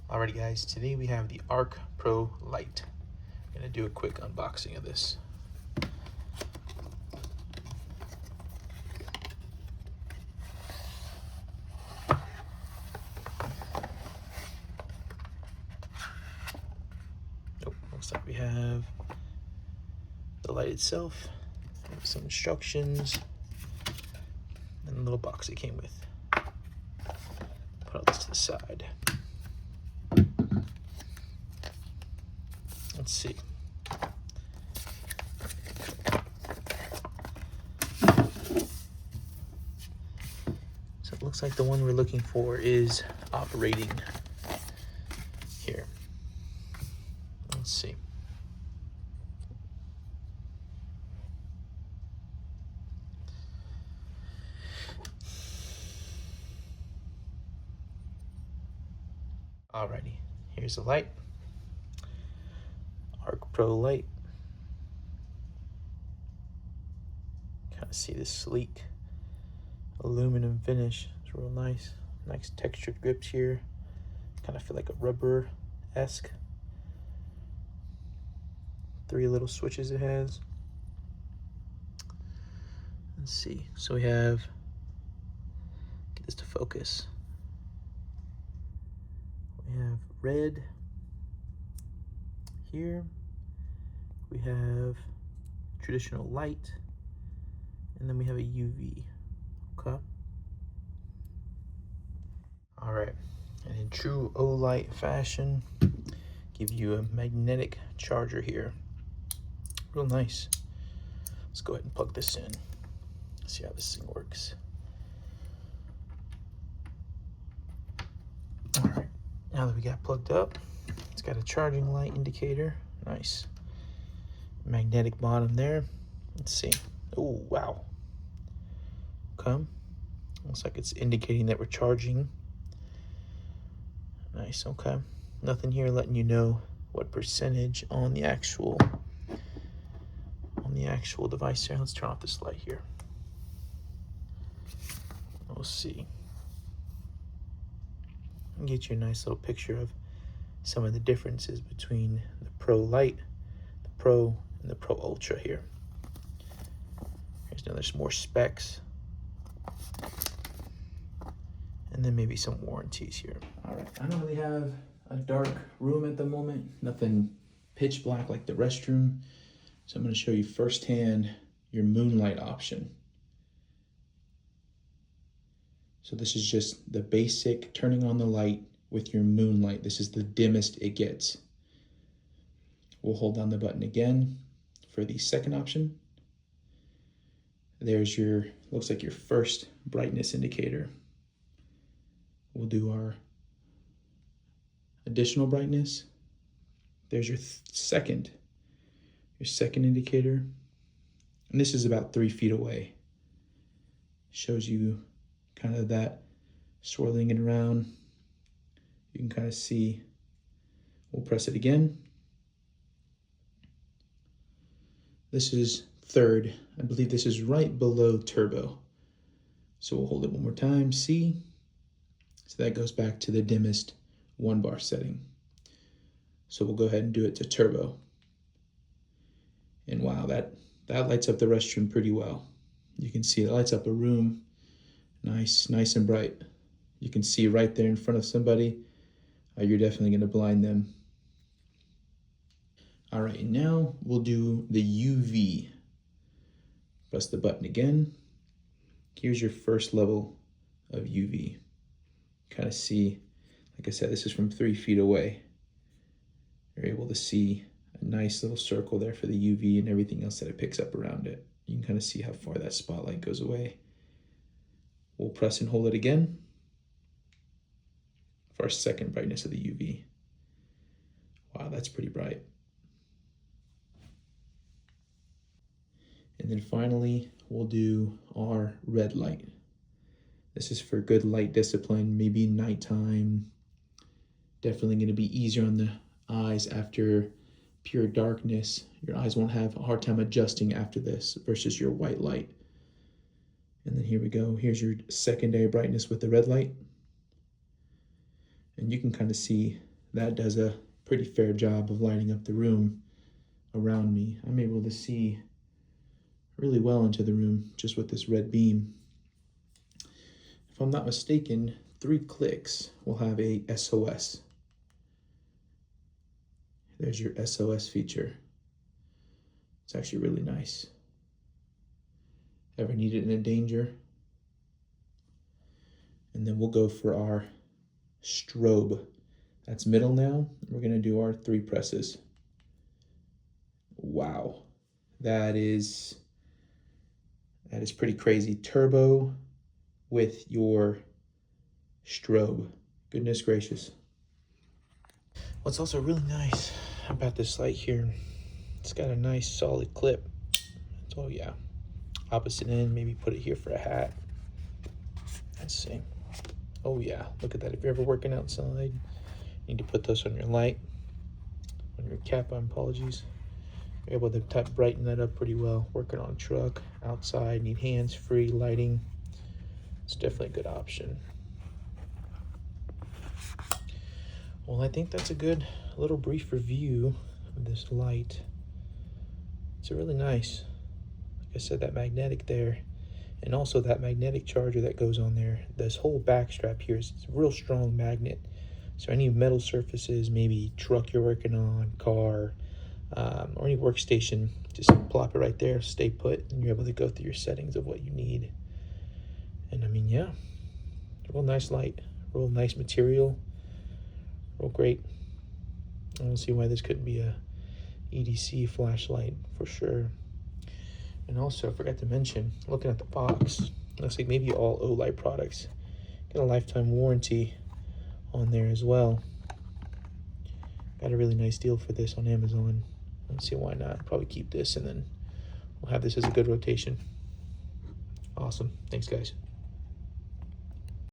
Alrighty guys, today we have the Ark ProLite. I'm gonna do a quick unboxing of this. Looks like we have the light itself, some instructions, and a little box it came with. Put all this to the side. Let's see. So it looks like the one we're looking for is operating here. Let's see. Alrighty, here's the light. Ark ProLite. Kind of see this sleek aluminum finish. It's real nice. Nice textured grips here. Kind of feel like a rubber-esque. 3 little switches it has. Let's see. So we have, get this to focus. We have red here. We have traditional light, and then we have a UV. Okay. All right. And in true OLight fashion, give you a magnetic charger here. Real nice. Let's go ahead and plug this in. See how this thing works. All right. Now that we got plugged up, it's got a charging light indicator. Nice. Magnetic bottom there. Let's see. Oh, wow. Okay. Looks like it's indicating that we're charging. Nice, okay. Nothing here letting you know what percentage on the actual device here. Let's turn off this light here. We'll see. I'll get you a nice little picture of some of the differences between the ProLite, the Pro, and the Pro Ultra here. There's more specs. And then maybe some warranties here. All right, I don't really have a dark room at the moment. Nothing pitch black like the restroom. So I'm gonna show you firsthand your moonlight option. So this is just the basic turning on the light with your moonlight. This is the dimmest it gets. We'll hold down the button again for the second option. There's your, looks like your first brightness indicator. We'll do our additional brightness. There's your second indicator. And this is about 3 feet away. Shows you kind of that swirling it around. You can kind of see. We'll press it again. This is third. I believe this is right below turbo. So we'll hold it one more time, C. So that goes back to the dimmest 1 bar setting. So we'll go ahead and do it to turbo. And wow, that lights up the restroom pretty well. You can see it lights up a room. Nice and bright. You can see right there in front of somebody. You're definitely gonna blind them. All right, now we'll do the UV. Press the button again. Here's your first level of UV. Kind of see, like I said, this is from 3 feet away. You're able to see a nice little circle there for the UV and everything else that it picks up around it. You can kind of see how far that spotlight goes away. We'll press and hold it again for our second brightness of the UV. Wow, that's pretty bright. And then finally, we'll do our red light. This is for good light discipline, maybe nighttime. Definitely gonna be easier on the eyes after pure darkness. Your eyes won't have a hard time adjusting after this versus your white light. And then here we go. Here's your secondary brightness with the red light. And you can kind of see that does a pretty fair job of lighting up the room around me. I'm able to see really well into the room just with this red beam. If I'm not mistaken, 3 clicks will have a SOS. There's your SOS feature. It's actually really nice. Ever need it in a danger? And then we'll go for our strobe. That's middle now. We're gonna do our 3 presses. Wow, that is pretty crazy. Turbo with your strobe. Goodness gracious. What's also really nice about this light here, it's got a nice solid clip. So yeah, opposite end, maybe put it here for a hat. Let's see. Oh yeah, look at that. If you're ever working outside, you need to put this on your light, on your cap, apologies. You're able to brighten that up pretty well. Working on a truck, outside, need hands-free lighting. It's definitely a good option. Well, I think that's a good little brief review of this light. It's really nice. Like I said, that magnetic there, and also that magnetic charger that goes on there. This whole back strap here is a real strong magnet. So any metal surfaces, maybe truck you're working on, car, or any workstation, just plop it right there, stay put, and you're able to go through your settings of what you need. And I mean, yeah, real nice light, real nice material, real great. I don't see why this couldn't be a EDC flashlight for sure. And also, I forgot to mention, looking at the box, looks like maybe all OLight products get a lifetime warranty on there as well. Got a really nice deal for this on Amazon. I don't see why not. Probably keep this, and then we'll have this as a good rotation. Awesome. Thanks, guys.